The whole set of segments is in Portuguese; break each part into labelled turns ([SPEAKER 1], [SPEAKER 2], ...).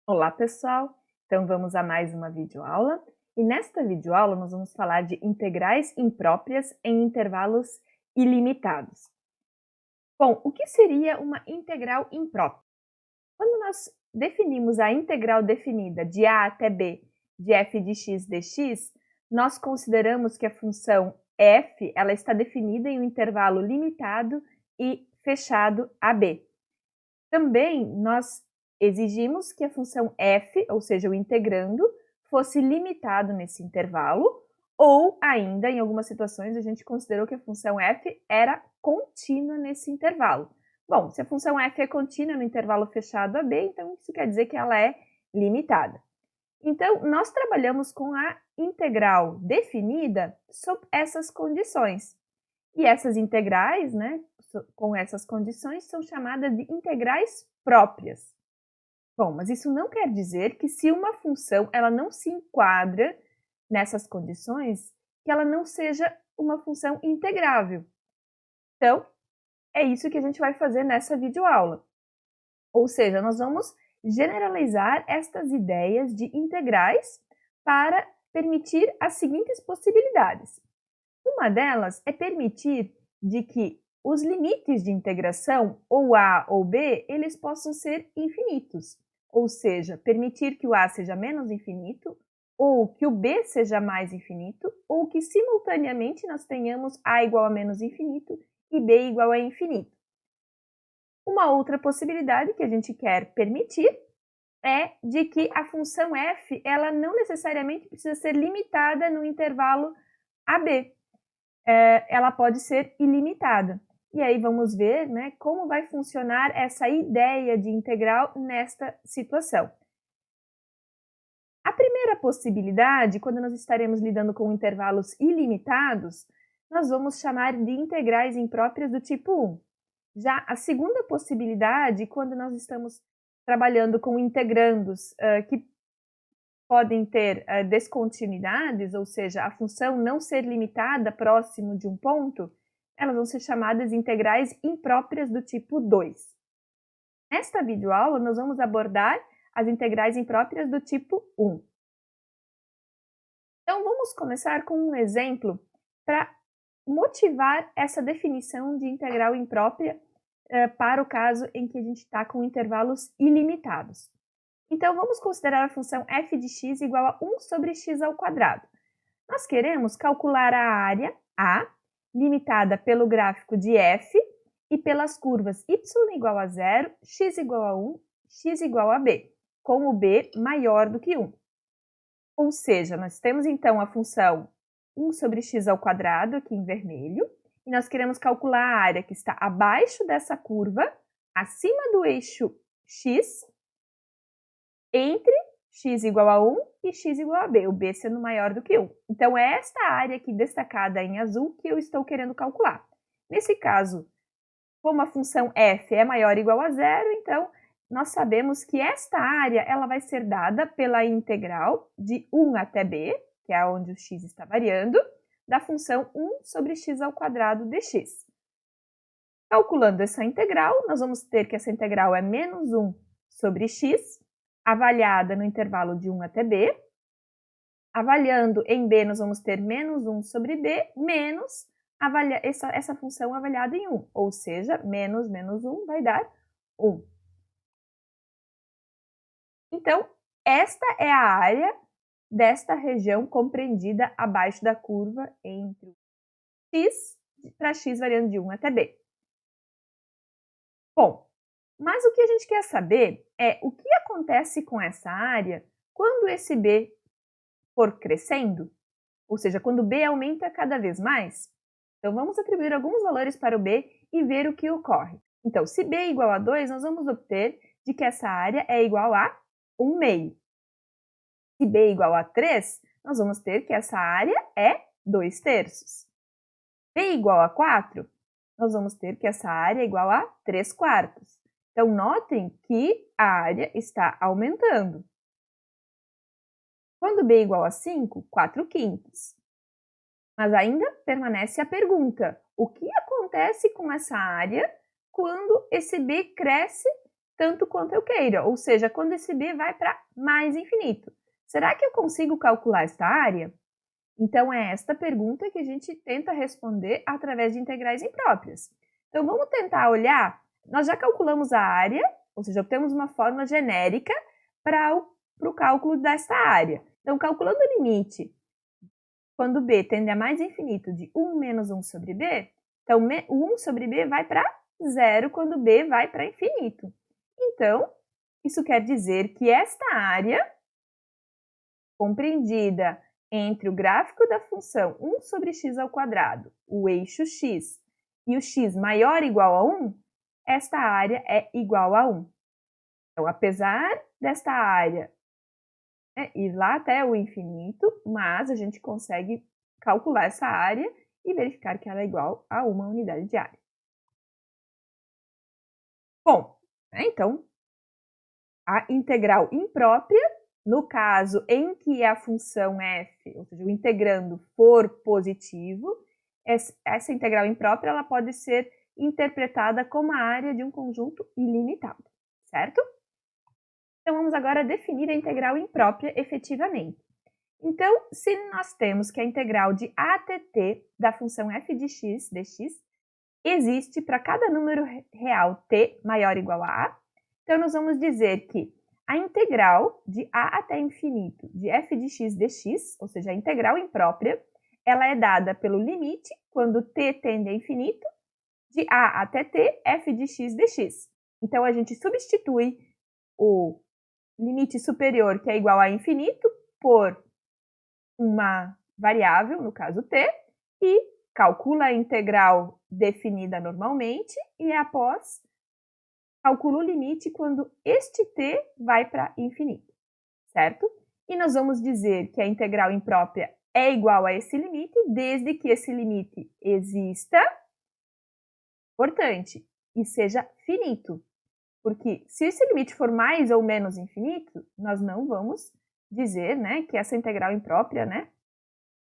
[SPEAKER 1] Olá, pessoal! Então vamos a mais uma videoaula. E nesta videoaula nós vamos falar de integrais impróprias em intervalos ilimitados. Bom, o que seria uma integral imprópria? Quando nós definimos a integral definida de a até b de f de x dx, nós consideramos que a função f ela está definida em um intervalo limitado e fechado a b. Também nós exigimos que a função f, ou seja, o integrando, fosse limitado nesse intervalo, ou ainda, em algumas situações, a gente considerou que a função f era contínua nesse intervalo. Bom, se a função f é contínua no intervalo fechado a b, então isso quer dizer que ela é limitada. Então, nós trabalhamos com a integral definida sob essas condições. E essas integrais, né, com essas condições, são chamadas de integrais próprias. Bom, mas isso não quer dizer que se uma função ela não se enquadra nessas condições, que ela não seja uma função integrável. Então, é isso que a gente vai fazer nessa videoaula. Ou seja, nós vamos generalizar estas ideias de integrais para permitir as seguintes possibilidades. Uma delas é permitir de que os limites de integração, ou a ou b, eles possam ser infinitos. Ou seja, permitir que o a seja menos infinito, ou que o b seja mais infinito, ou que simultaneamente nós tenhamos a igual a menos infinito e b igual a infinito. Uma outra possibilidade que a gente quer permitir é de que a função f ela não necessariamente precisa ser limitada no intervalo AB. Ela pode ser ilimitada. E aí vamos ver, né, como vai funcionar essa ideia de integral nesta situação. A primeira possibilidade, quando nós estaremos lidando com intervalos ilimitados, nós vamos chamar de integrais impróprias do tipo 1. Já a segunda possibilidade, quando nós estamos trabalhando com integrandos que podem ter descontinuidades, ou seja, a função não ser limitada próximo de um ponto, elas vão ser chamadas integrais impróprias do tipo 2. Nesta videoaula, nós vamos abordar as integrais impróprias do tipo 1. Então, vamos começar com um exemplo para motivar essa definição de integral imprópria para o caso em que a gente está com intervalos ilimitados. Então, vamos considerar a função f de x igual a 1 sobre x ao quadrado. Nós queremos calcular a área A, limitada pelo gráfico de f, e pelas curvas y igual a 0, x igual a 1, x igual a b, com o b maior do que 1. Ou seja, nós temos então a função 1 sobre x ao quadrado, aqui em vermelho, e nós queremos calcular a área que está abaixo dessa curva, acima do eixo x, entre x igual a 1 e x igual a b, o b sendo maior do que 1. Então, é esta área aqui destacada em azul que eu estou querendo calcular. Nesse caso, como a função f é maior ou igual a 0, então nós sabemos que esta área ela vai ser dada pela integral de 1 até b, que é onde o x está variando, da função 1 sobre x ao quadrado dx. Calculando essa integral, nós vamos ter que essa integral é menos 1 sobre x, avaliada no intervalo de 1 até b. Avaliando em b, nós vamos ter menos 1 sobre b, menos essa função avaliada em 1, ou seja, menos 1 vai dar 1. Então, esta é a área desta região compreendida abaixo da curva entre x para x variando de 1 até b. Bom, mas o que a gente quer saber é o que acontece com essa área quando esse b for crescendo, ou seja, quando b aumenta cada vez mais. Então, vamos atribuir alguns valores para o b e ver o que ocorre. Então, se b é igual a 2, nós vamos obter de que essa área é igual a 1 meio. Se b é igual a 3, nós vamos ter que essa área é 2 terços. B é igual a 4, nós vamos ter que essa área é igual a 3 quartos. Então, notem que a área está aumentando. Quando b é igual a 5, 4 quintos. Mas ainda permanece a pergunta, o que acontece com essa área quando esse b cresce tanto quanto eu queira, ou seja, quando esse b vai para mais infinito. Será que eu consigo calcular esta área? Então, é esta pergunta que a gente tenta responder através de integrais impróprias. Então, vamos tentar olhar. Nós já calculamos a área, ou seja, obtemos uma fórmula genérica para o cálculo desta área. Então, calculando o limite quando b tende a mais infinito de 1 menos 1 sobre b, então o 1 sobre b vai para zero quando b vai para infinito. Então, isso quer dizer que esta área, compreendida entre o gráfico da função 1 sobre x ao quadrado, o eixo x, e o x maior ou igual a 1, esta área é igual a 1. Então, apesar desta área ir lá até o infinito, mas a gente consegue calcular essa área e verificar que ela é igual a uma unidade de área. Bom, então, a integral imprópria, no caso em que a função f, ou seja, o integrando, for positivo, essa integral imprópria ela pode ser interpretada como a área de um conjunto ilimitado, certo? Então, vamos agora definir a integral imprópria efetivamente. Então, se nós temos que a integral de a até t da função f de x dx existe para cada número real t maior ou igual a a, então nós vamos dizer que a integral de a até infinito de f de x dx, ou seja, a integral imprópria, ela é dada pelo limite, quando t tende a infinito, de a até t f de x dx. Então, a gente substitui o limite superior, que é igual a infinito, por uma variável, no caso t, e calcula a integral definida normalmente e após calcula o limite quando este t vai para infinito, certo? E nós vamos dizer que a integral imprópria é igual a esse limite desde que esse limite exista, importante, e seja finito. Porque se esse limite for mais ou menos infinito, nós não vamos dizer, né, que essa integral imprópria, né,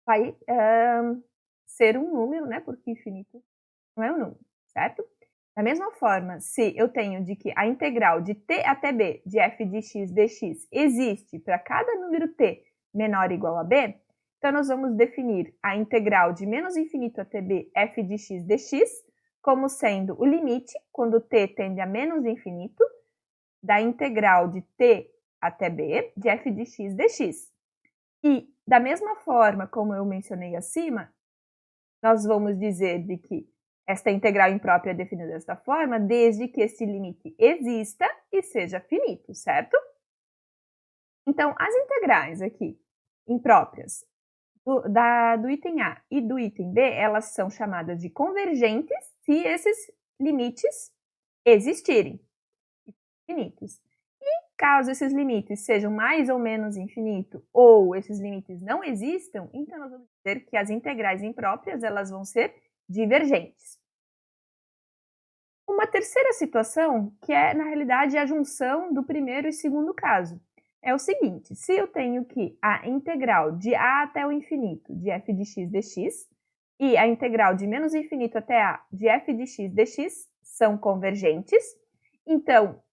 [SPEAKER 1] vai ser um número, né, porque infinito não é um número, certo? Da mesma forma, se eu tenho de que a integral de t até b de f de x dx existe para cada número t menor ou igual a b, então nós vamos definir a integral de menos infinito até b f de x dx como sendo o limite, quando t tende a menos infinito, da integral de t até b de f de x dx. E, da mesma forma como eu mencionei acima, nós vamos dizer de que esta integral imprópria é definida desta forma, desde que esse limite exista e seja finito, certo? Então, as integrais aqui, impróprias, do item A e do item B, elas são chamadas de convergentes se esses limites existirem, finitos. E caso esses limites sejam mais ou menos infinito, ou esses limites não existam, então nós vamos dizer que as integrais impróprias elas vão ser divergentes. Uma terceira situação, que é, na realidade, a junção do primeiro e segundo caso, é o seguinte: se eu tenho que a integral de a até o infinito de f de x dx e a integral de menos infinito até a de f de x dx são convergentes, então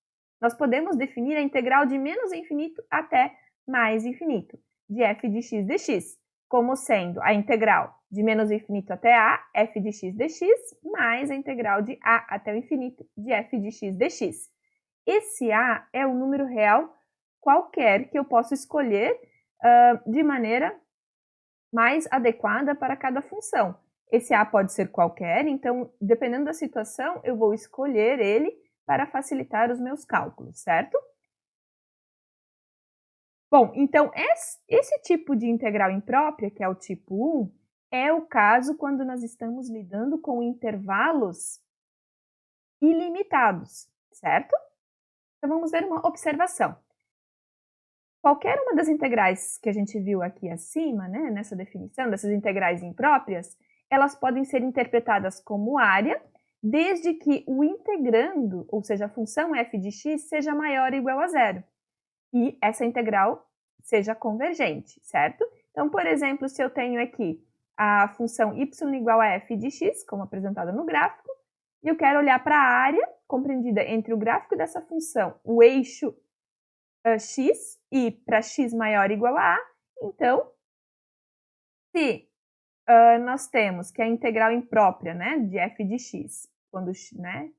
[SPEAKER 1] nós podemos definir a integral de menos infinito até mais infinito de f de x dx como sendo a integral de menos infinito até a f de x dx mais a integral de a até o infinito de f de x dx. Esse a é um número real qualquer que eu posso escolher de maneira mais adequada para cada função. Esse a pode ser qualquer, então, dependendo da situação, eu vou escolher ele para facilitar os meus cálculos, certo? Bom, então, esse tipo de integral imprópria, que é o tipo 1, é o caso quando nós estamos lidando com intervalos ilimitados, certo? Então, vamos ver uma observação. Qualquer uma das integrais que a gente viu aqui acima, né, nessa definição, dessas integrais impróprias, elas podem ser interpretadas como área, desde que o integrando, ou seja, a função f de x, seja maior ou igual a zero. E essa integral seja convergente, certo? Então, por exemplo, se eu tenho aqui a função y igual a f de x, como apresentada no gráfico, e eu quero olhar para a área compreendida entre o gráfico dessa função, o eixo x, e para x maior ou igual a a. Então, se nós temos que a integral imprópria, né, de f de x, quando, né,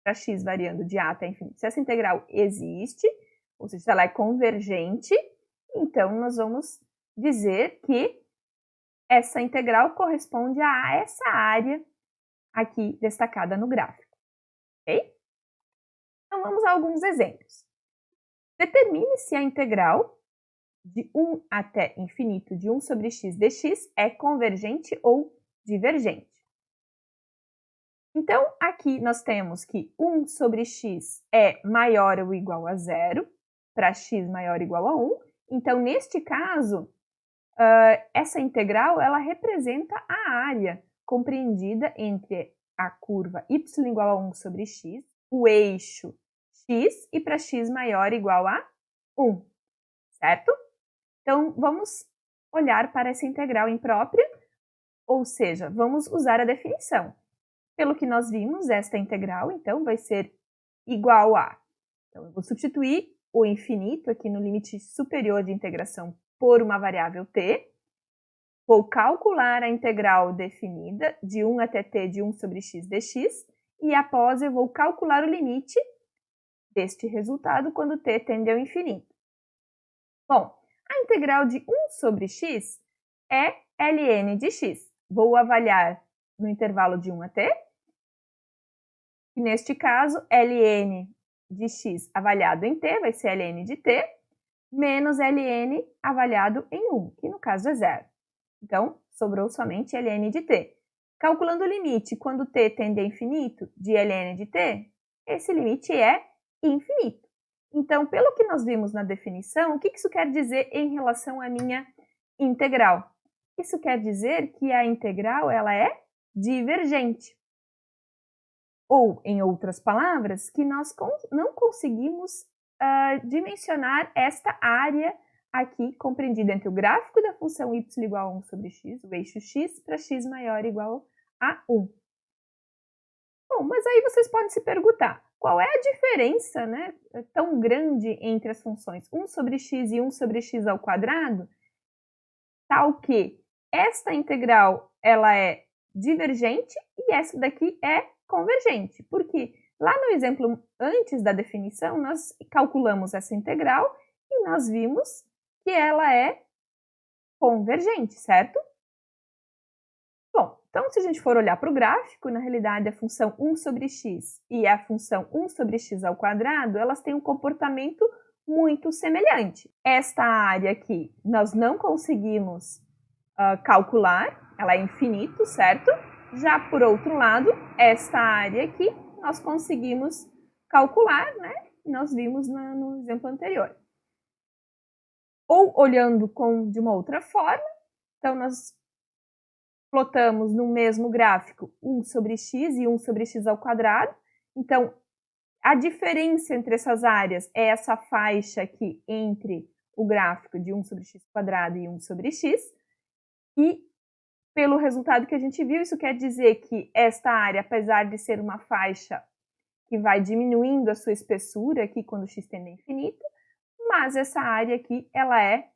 [SPEAKER 1] para x variando de a até infinito, se essa integral existe, ou seja, se ela é convergente, então nós vamos dizer que essa integral corresponde a essa área aqui destacada no gráfico, ok? Então vamos a alguns exemplos. Determine se a integral de 1 até infinito de 1 sobre x dx é convergente ou divergente. Então, aqui nós temos que 1 sobre x é maior ou igual a 0, para x maior ou igual a 1. Então, neste caso, essa integral ela representa a área compreendida entre a curva y igual a 1 sobre x, o eixo x e para x maior ou igual a 1, certo? Então, vamos olhar para essa integral imprópria, ou seja, vamos usar a definição. Pelo que nós vimos, esta integral, então, vai ser igual a... Então, eu vou substituir o infinito aqui no limite superior de integração por uma variável t. Vou calcular a integral definida de 1 até t de 1 sobre x dx, e após eu vou calcular o limite deste resultado quando t tende ao infinito. Bom, a integral de 1 sobre x é ln de x. Vou avaliar no intervalo de 1 a t, e neste caso, ln de x avaliado em t vai ser ln de t, menos ln avaliado em 1, que no caso é 0. Então, sobrou somente ln de t. Calculando o limite quando t tende a infinito de ln de t, esse limite é infinito. Então, pelo que nós vimos na definição, o que isso quer dizer em relação à minha integral? Isso quer dizer que a integral ela é divergente. Ou, em outras palavras, que nós não conseguimos dimensionar esta área aqui compreendida entre o gráfico da função y igual a 1 sobre x, o eixo x, para x maior ou igual a 1. Bom, mas aí vocês podem se perguntar, qual é a diferença, né, tão grande entre as funções 1 sobre x e 1 sobre x ao quadrado, tal que esta integral ela é divergente e essa daqui é convergente, porque lá no exemplo antes da definição, nós calculamos essa integral e nós vimos que ela é convergente, certo? Bom, então se a gente for olhar para o gráfico, na realidade a função 1 sobre x e a função 1 sobre x ao quadrado, elas têm um comportamento muito semelhante. Esta área aqui nós não conseguimos calcular, ela é infinito, certo? Já por outro lado, esta área aqui nós conseguimos calcular, né? Nós vimos no exemplo anterior. Ou olhando de uma outra forma, então nós plotamos no mesmo gráfico 1 sobre x e 1 sobre x ao quadrado. Então, a diferença entre essas áreas é essa faixa aqui entre o gráfico de 1 sobre x quadrado e 1 sobre x. E pelo resultado que a gente viu, isso quer dizer que esta área, apesar de ser uma faixa que vai diminuindo a sua espessura aqui quando x tende a infinito, mas essa área aqui, ela é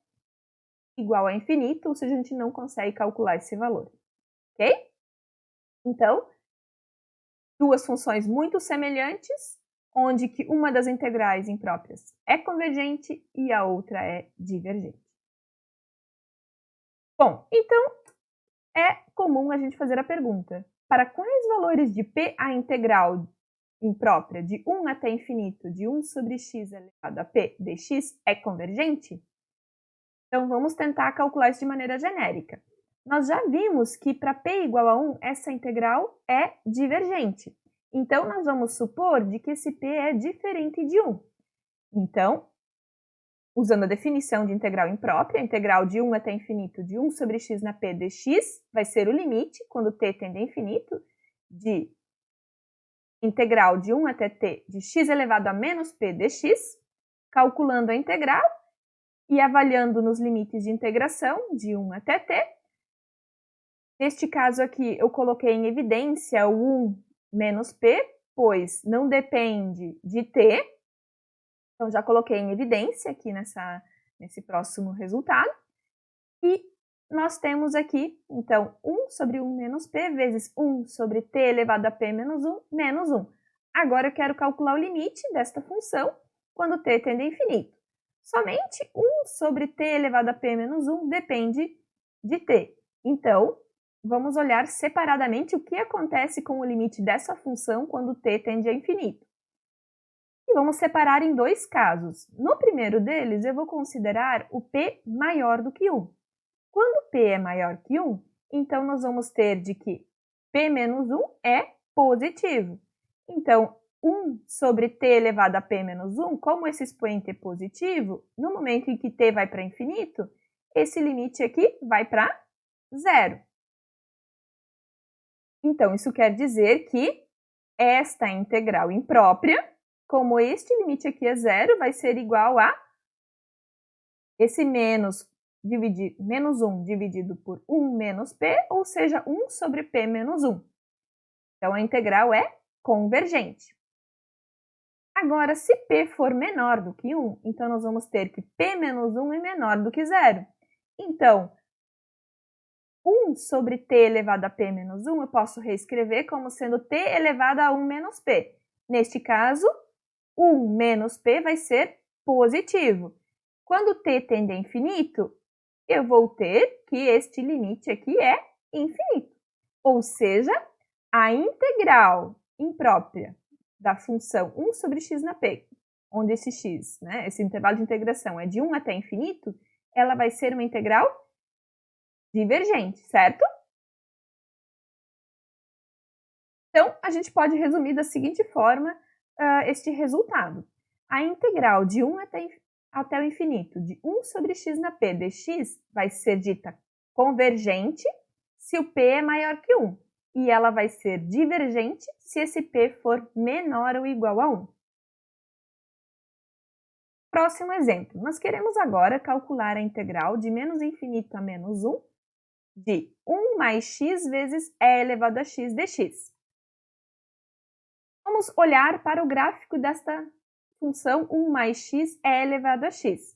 [SPEAKER 1] igual a infinito, ou seja, a gente não consegue calcular esse valor, ok? Então, duas funções muito semelhantes, onde que uma das integrais impróprias é convergente e a outra é divergente. Bom, então, é comum a gente fazer a pergunta, para quais valores de p a integral imprópria de 1 até infinito de 1 sobre x elevado a p dx é convergente? Então, vamos tentar calcular isso de maneira genérica. Nós já vimos que para p igual a 1, essa integral é divergente. Então, nós vamos supor de que esse p é diferente de 1. Então, usando a definição de integral imprópria, a integral de 1 até infinito de 1 sobre x na p dx vai ser o limite, quando t tende a infinito, de integral de 1 até t de x elevado a menos p dx, calculando a integral e avaliando nos limites de integração de 1 até t. Neste caso aqui, eu coloquei em evidência o 1 menos p, pois não depende de t. Então, já coloquei em evidência aqui nesse próximo resultado. E nós temos aqui, então, 1 sobre 1 menos p vezes 1 sobre t elevado a p menos 1, menos 1. Agora eu quero calcular o limite desta função quando t tende a infinito. Somente 1 sobre t elevado a p menos 1 depende de t. Então, vamos olhar separadamente o que acontece com o limite dessa função quando t tende a infinito. E vamos separar em dois casos. No primeiro deles, eu vou considerar o p maior do que 1. Quando p é maior que 1, então nós vamos ter de que p menos 1 é positivo. Então, 1 sobre t elevado a p menos 1, como esse expoente é positivo, no momento em que t vai para infinito, esse limite aqui vai para 0. Então, isso quer dizer que esta integral imprópria, como este limite aqui é 0, vai ser igual a esse menos 1 dividido por 1 menos p, ou seja, 1 sobre p menos 1. Então, a integral é convergente. Agora, se p for menor do que 1, então nós vamos ter que p menos 1 é menor do que 0. Então, 1 sobre t elevado a p menos 1 eu posso reescrever como sendo t elevado a 1 menos p. Neste caso, 1 menos p vai ser positivo. Quando t tende a infinito, eu vou ter que este limite aqui é infinito. Ou seja, a integral imprópria da função 1 sobre x na p, onde esse x, né, esse intervalo de integração é de 1 até infinito, ela vai ser uma integral divergente, certo? Então, a gente pode resumir da seguinte forma este resultado. A integral de 1 até o infinito de 1 sobre x na p dx vai ser dita convergente se o p é maior que 1. E ela vai ser divergente se esse p for menor ou igual a 1. Próximo exemplo. Nós queremos agora calcular a integral de menos infinito a menos 1 de 1 mais x vezes e elevado a x dx. Vamos olhar para o gráfico desta função 1 mais x é elevado a x.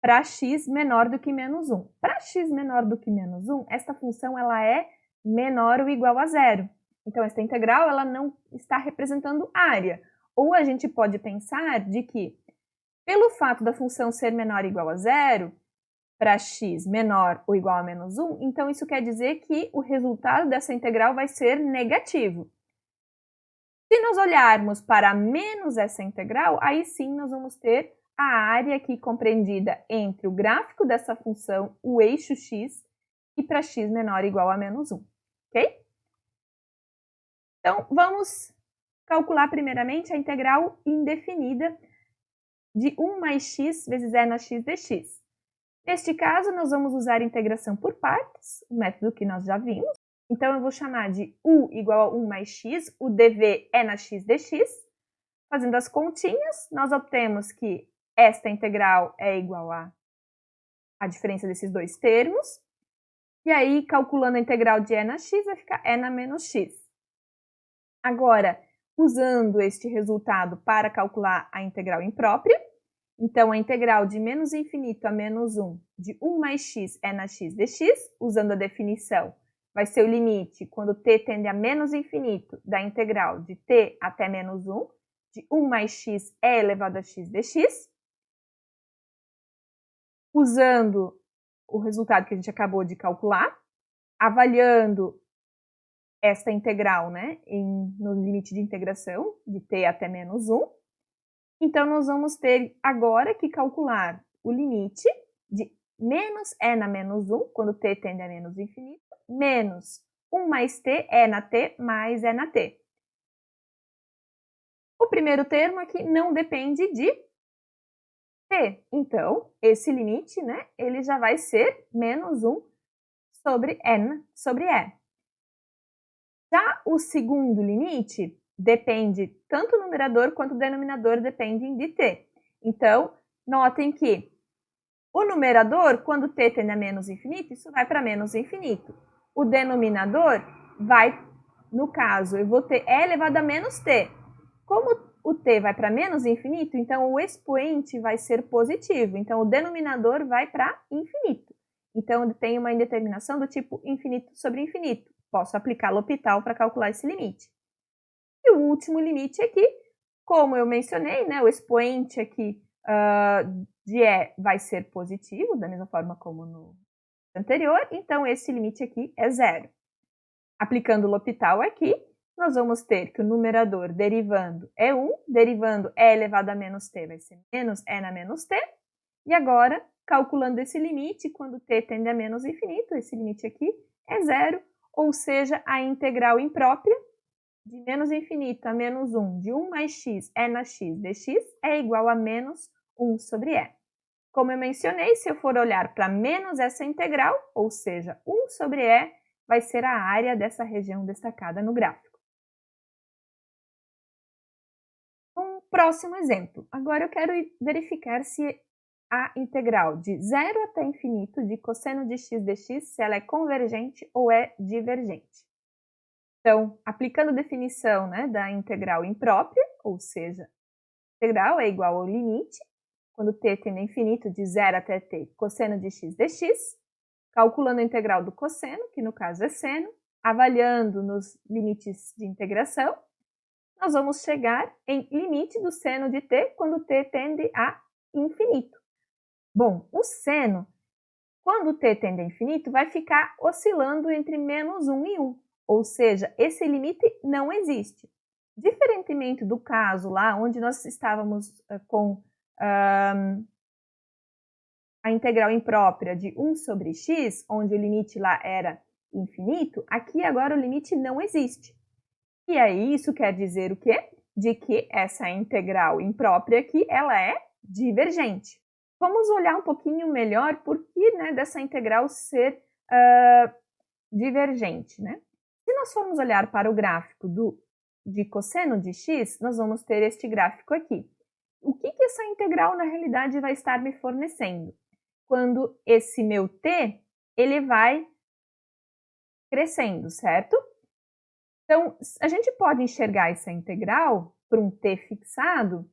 [SPEAKER 1] Para x menor do que menos 1. Para x menor do que menos 1, esta função ela é menor ou igual a 0. Então, esta integral ela não está representando área. Ou a gente pode pensar de que, pelo fato da função ser menor ou igual a 0, para x menor ou igual a menos 1, então isso quer dizer que o resultado dessa integral vai ser negativo. Se nós olharmos para menos essa integral, aí sim nós vamos ter a área aqui compreendida entre o gráfico dessa função, o eixo x, e para x menor ou igual a menos 1, ok? Então, vamos calcular primeiramente a integral indefinida de 1 mais x vezes e na x dx. Neste caso, nós vamos usar a integração por partes, o método que nós já vimos. Então, eu vou chamar de u igual a 1 mais x, o dv é na x dx. Fazendo as continhas, nós obtemos que esta integral é igual a diferença desses dois termos. E aí, calculando a integral de e na x, vai ficar e na menos x. Agora, usando este resultado para calcular a integral imprópria, então, a integral de menos infinito a menos 1 de 1 mais x é na x dx, usando a definição, vai ser o limite quando t tende a menos infinito da integral de t até menos 1, de 1 mais x é elevado a x dx. Usando o resultado que a gente acabou de calcular, avaliando esta integral, né, no limite de integração de t até menos 1, então, nós vamos ter agora que calcular o limite de menos e na menos 1, quando t tende a menos infinito, menos 1 mais t, e na t, mais e na t. O primeiro termo aqui não depende de t. Então, esse limite, né, ele já vai ser menos 1 sobre n sobre e. Já o segundo limite depende, tanto o numerador quanto o denominador dependem de t. Então, notem que o numerador, quando t tende a menos infinito, isso vai para menos infinito. O denominador vai no caso, eu vou ter e elevado a menos t. Como o t vai para menos infinito, então o expoente vai ser positivo. Então, o denominador vai para infinito. Então, ele tem uma indeterminação do tipo infinito sobre infinito. Posso aplicar L'Hopital para calcular esse limite. E o último limite aqui, como eu mencionei, né, o expoente aqui de e vai ser positivo, da mesma forma como no anterior, então esse limite aqui é zero. Aplicando o L'Hopital aqui, nós vamos ter que o numerador derivando é 1, derivando e elevado a menos t vai ser menos e na menos t, e agora, calculando esse limite, quando t tende a menos infinito, esse limite aqui é zero, ou seja, a integral imprópria de menos infinito a menos 1, de 1 mais x e na x dx, é igual a menos 1 sobre e. Como eu mencionei, se eu for olhar para menos essa integral, ou seja, 1 sobre e, vai ser a área dessa região destacada no gráfico. Um próximo exemplo. Agora eu quero verificar se a integral de 0 até infinito de cosseno de x dx, se ela é convergente ou é divergente. Então, aplicando a definição, né, da integral imprópria, ou seja, a integral é igual ao limite, quando t tende a infinito, de 0 até t, cosseno de x dx, calculando a integral do cosseno, que no caso é seno, avaliando nos limites de integração, nós vamos chegar em limite do seno de t quando t tende a infinito. Bom, o seno, quando t tende a infinito, vai ficar oscilando entre menos 1 e 1, ou seja, esse limite não existe. Diferentemente do caso lá, onde nós estávamos com a integral imprópria de 1 sobre x, onde o limite lá era infinito, aqui agora o limite não existe. E aí isso quer dizer o quê? De que essa integral imprópria aqui, ela é divergente. Vamos olhar um pouquinho melhor por que, né, dessa integral ser divergente, né? Se nós formos olhar para o gráfico de cosseno de x, nós vamos ter este gráfico aqui. O que essa integral, na realidade, vai estar me fornecendo? Quando esse meu t, ele vai crescendo, certo? Então, a gente pode enxergar essa integral para um t fixado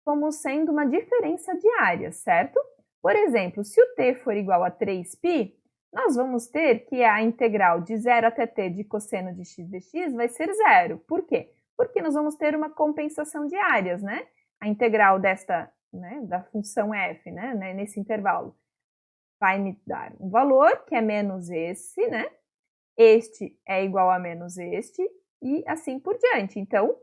[SPEAKER 1] como sendo uma diferença de área, certo? Por exemplo, se o t for igual a 3π, nós vamos ter que a integral de 0 até t de cosseno de x dx vai ser zero. Por quê? Porque nós vamos ter uma compensação de áreas, né? A integral desta, né, da função f, né, nesse intervalo, vai me dar um valor que é menos esse, né? Este é igual a menos este, e assim por diante. Então,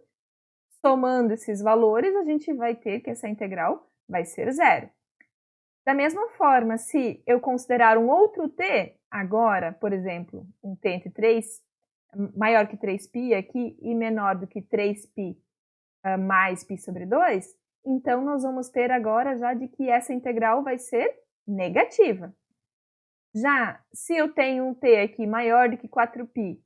[SPEAKER 1] somando esses valores, a gente vai ter que essa integral vai ser zero. Da mesma forma, se eu considerar um outro t, agora, por exemplo, um t entre 3, maior que 3π aqui e menor do que 3π mais π sobre 2, então nós vamos ter agora já de que essa integral vai ser negativa. Já se eu tenho um t aqui maior do que 4π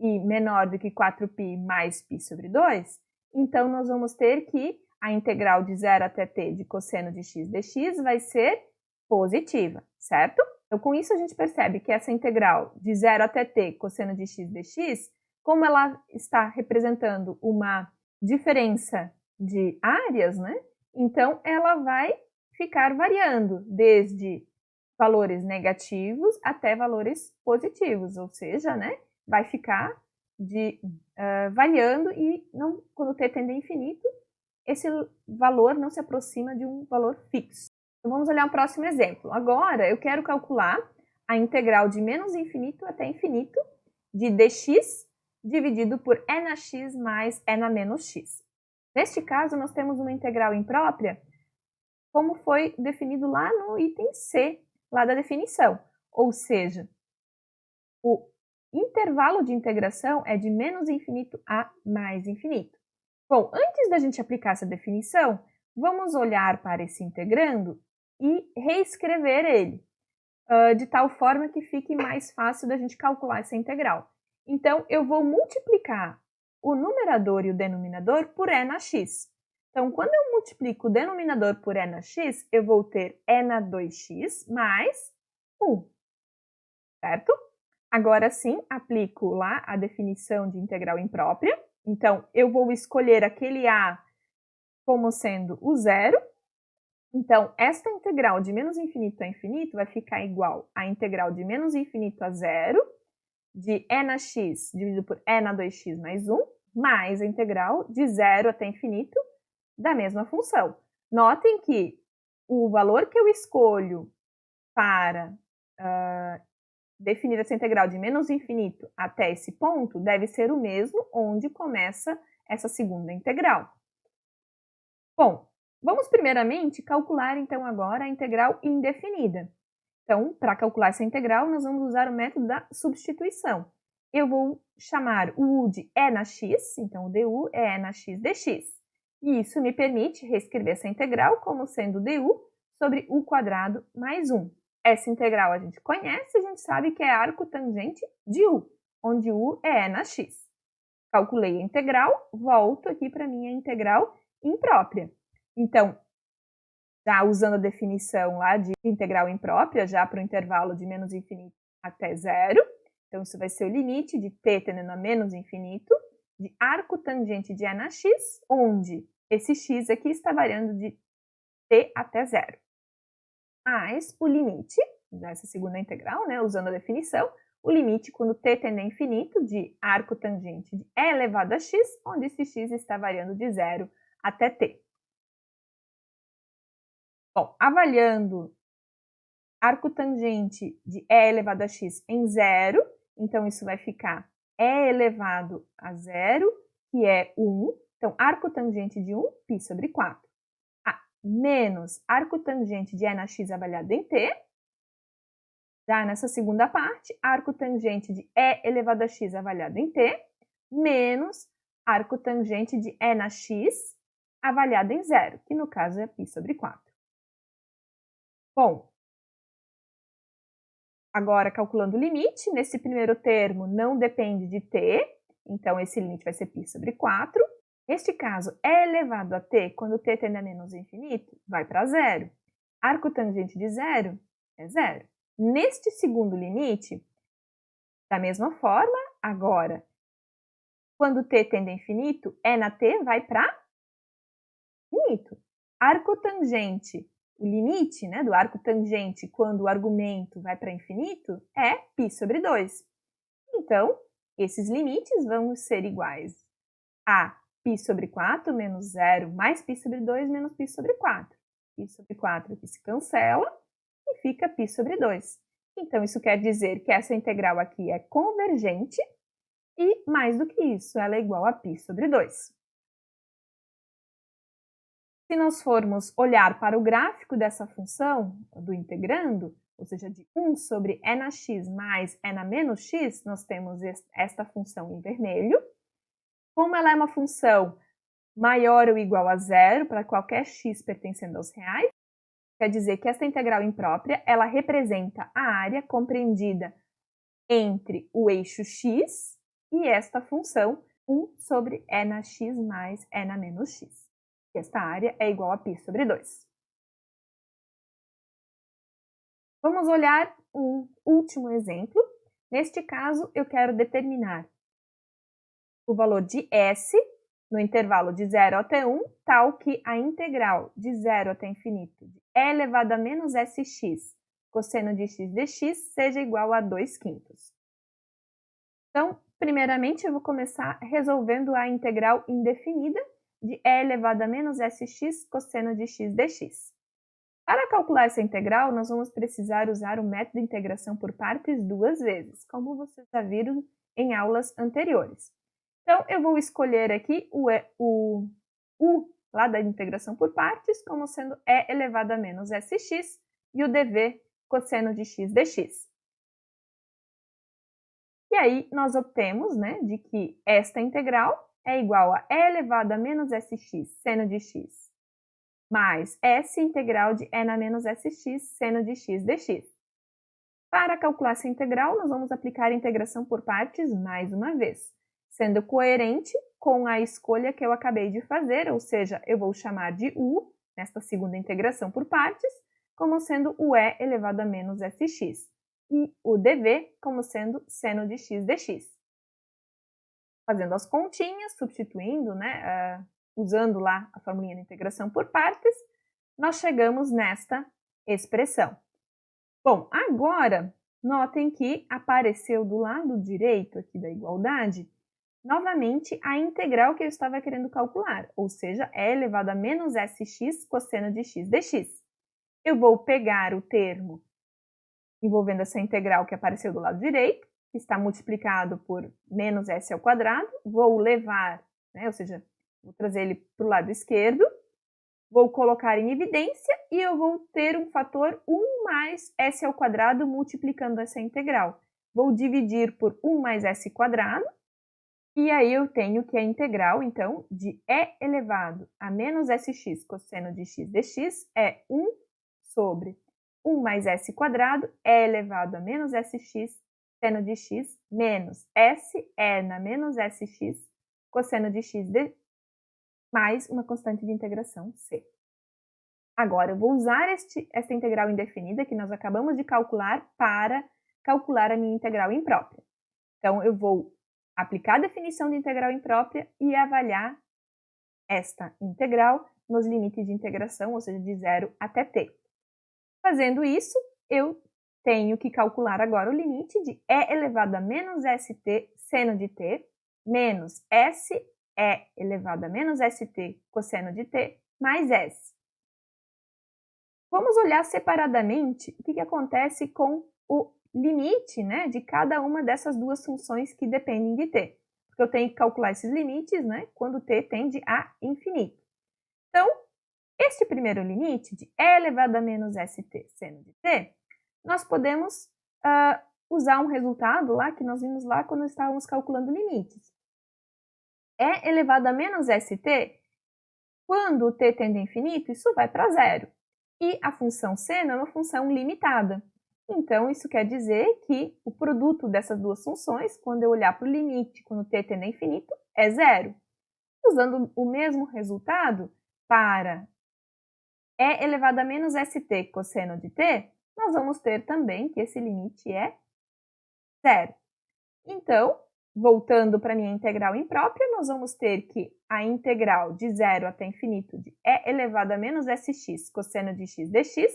[SPEAKER 1] e menor do que 4π mais π sobre 2, então nós vamos ter que a integral de 0 até t de cosseno de x dx vai ser positiva, certo? Então, com isso a gente percebe que essa integral de 0 até t cosseno de x dx, como ela está representando uma diferença de áreas, né? Então, ela vai ficar variando desde valores negativos até valores positivos, ou seja, né, vai ficar variando e não, quando t tende a infinito, esse valor não se aproxima de um valor fixo. Então, vamos olhar o próximo exemplo. Agora, eu quero calcular a integral de menos infinito até infinito de dx dividido por e na x mais e na menos x. Neste caso, nós temos uma integral imprópria, como foi definido lá no item C, lá da definição. Ou seja, o intervalo de integração é de menos infinito a mais infinito. Bom, antes da gente aplicar essa definição, vamos olhar para esse integrando e reescrever ele, de tal forma que fique mais fácil da gente calcular essa integral. Então, eu vou multiplicar o numerador e o denominador por e na x. Então, quando eu multiplico o denominador por e na x, eu vou ter e na 2x mais 1, certo? Agora sim, aplico lá a definição de integral imprópria. Então, eu vou escolher aquele a como sendo o zero. Então, esta integral de menos infinito a infinito vai ficar igual à integral de menos infinito a zero, de e na x dividido por e na 2x mais 1, mais a integral de zero até infinito da mesma função. Notem que o valor que eu escolho para definir essa integral de menos infinito até esse ponto deve ser o mesmo onde começa essa segunda integral. Bom, vamos primeiramente calcular então agora a integral indefinida. Então, para calcular essa integral, nós vamos usar o método da substituição. Eu vou chamar o u de e na x, então o du é e na x dx. E isso me permite reescrever essa integral como sendo du sobre u quadrado mais 1. Essa integral a gente conhece, a gente sabe que é arco tangente de u, onde u é e na x. Calculei a integral, volto aqui para a minha integral imprópria. Então, já usando a definição lá de integral imprópria, já para o intervalo de menos infinito até zero. Então, isso vai ser o limite de t tendendo a menos infinito, de arco tangente de e na x, onde esse x aqui está variando de t até zero. Mais o limite, dessa segunda integral, né, usando a definição, o limite quando t tende a infinito de arco tangente de e elevado a x, onde esse x está variando de zero até t. Bom, avaliando arco tangente de e elevado a x em zero, então isso vai ficar e elevado a zero, que é 1. Então, arco tangente de 1, π sobre 4. Menos arco tangente de e na x avaliado em t. Já nessa segunda parte, arco tangente de e elevado a x avaliado em t, menos arco tangente de e na x avaliado em zero, que no caso é π sobre 4. Bom, agora calculando o limite, nesse primeiro termo não depende de t, então esse limite vai ser π sobre 4. Neste caso, e elevado a t, quando t tende a menos infinito, vai para zero. Arco tangente de zero é zero. Neste segundo limite, da mesma forma, agora, quando t tende a infinito, e na t vai para infinito. Arco tangente, o limite, né, do arco tangente quando o argumento vai para infinito é π sobre 2. Então, esses limites vão ser iguais a π sobre 4 menos 0 mais π sobre 2 menos π sobre 4. π sobre 4 aqui se cancela e fica π sobre 2. Então, isso quer dizer que essa integral aqui é convergente e, mais do que isso, ela é igual a π sobre 2. Se nós formos olhar para o gráfico dessa função, do integrando, ou seja, de 1 sobre e na x mais e na menos x, nós temos esta função em vermelho. Como ela é uma função maior ou igual a zero para qualquer x pertencendo aos reais, quer dizer que esta integral imprópria, ela representa a área compreendida entre o eixo x e esta função 1 sobre e na x mais e na menos x. E esta área é igual a π sobre 2. Vamos olhar um último exemplo. Neste caso, eu quero determinar o valor de s no intervalo de 0 até 1, tal que a integral de 0 até infinito de e elevado a menos sx cosseno de x dx seja igual a 2/5. Então, primeiramente, eu vou começar resolvendo a integral indefinida de e elevado a menos sx cosseno de x dx. Para calcular essa integral, nós vamos precisar usar o método de integração por partes duas vezes, como vocês já viram em aulas anteriores. Então, eu vou escolher aqui o u lá da integração por partes como sendo e elevado a menos sx e o dv cosseno de x dx. E aí, nós obtemos, né, de que esta integral é igual a e elevado a menos sx seno de x mais s integral de e na menos sx seno de x dx. Para calcular essa integral, nós vamos aplicar a integração por partes mais uma vez, sendo coerente com a escolha que eu acabei de fazer, ou seja, eu vou chamar de u, nesta segunda integração por partes, como sendo o e elevado a menos sx. e o dv como sendo seno de x dx. Fazendo as continhas, substituindo, né, usando lá a formulinha de integração por partes, nós chegamos nesta expressão. Bom, agora, notem que apareceu do lado direito aqui da igualdade, novamente a integral que eu estava querendo calcular, ou seja, e elevado a menos sx cosseno de x dx. Eu vou pegar o termo envolvendo essa integral que apareceu do lado direito, que está multiplicado por menos s ao quadrado, vou levar, né, ou seja, vou trazer ele para o lado esquerdo, vou colocar em evidência e eu vou ter um fator 1 mais s ao quadrado multiplicando essa integral. Vou dividir por 1 mais s quadrado, e aí eu tenho que a integral, então, de e elevado a menos sx cosseno de x dx é 1 sobre 1 mais s quadrado e elevado a menos sx seno de x menos s é na menos sx cosseno de x mais uma constante de integração c. Agora, eu vou usar esta integral indefinida que nós acabamos de calcular para calcular a minha integral imprópria. Então, eu vou aplicar a definição de integral imprópria e avaliar esta integral nos limites de integração, ou seja, de 0 até t. Fazendo isso, eu tenho que calcular agora o limite de e elevado a menos st seno de t menos s e elevado a menos st cosseno de t mais s. Vamos olhar separadamente o que acontece com o limite, né, de cada uma dessas duas funções que dependem de t. Porque eu tenho que calcular esses limites, né, quando t tende a infinito. Então, este primeiro limite de e elevado a menos st seno de t, nós podemos usar um resultado lá que nós vimos lá quando estávamos calculando limites. E elevado a menos st, quando o t tende a infinito, isso vai para zero. E a função seno é uma função limitada. Então, isso quer dizer que o produto dessas duas funções, quando eu olhar para o limite, quando t tende a infinito, é zero. Usando o mesmo resultado para e elevado a menos st cosseno de t, nós vamos ter também que esse limite é zero. Então, voltando para a minha integral imprópria, nós vamos ter que a integral de 0 até infinito de e elevado a menos sx cosseno de x dx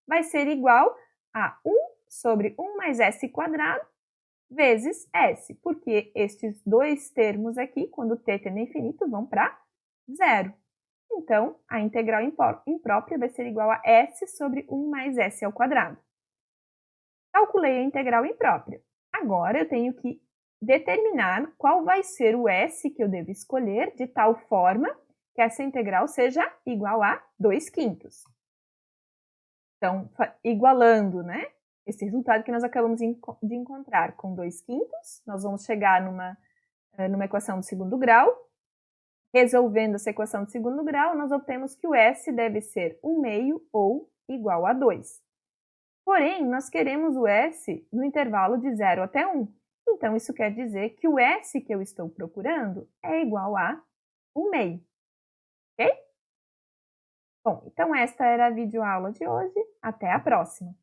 [SPEAKER 1] vai ser igual a 1 sobre 1 mais s quadrado vezes s, porque estes dois termos aqui, quando t tende a infinito, vão para zero. Então, a integral imprópria vai ser igual a s sobre 1 mais s ao quadrado. Calculei a integral imprópria. Agora, eu tenho que determinar qual vai ser o s que eu devo escolher de tal forma que essa integral seja igual a 2/5. Então, igualando, né, esse resultado que nós acabamos de encontrar com 2/5, nós vamos chegar numa equação de segundo grau. Resolvendo essa equação de segundo grau, nós obtemos que o s deve ser 1/2 ou igual a 2. Porém, nós queremos o s no intervalo de 0 até 1. Então, isso quer dizer que o s que eu estou procurando é igual a 1/2. Ok? Bom, então esta era a videoaula de hoje. Até a próxima!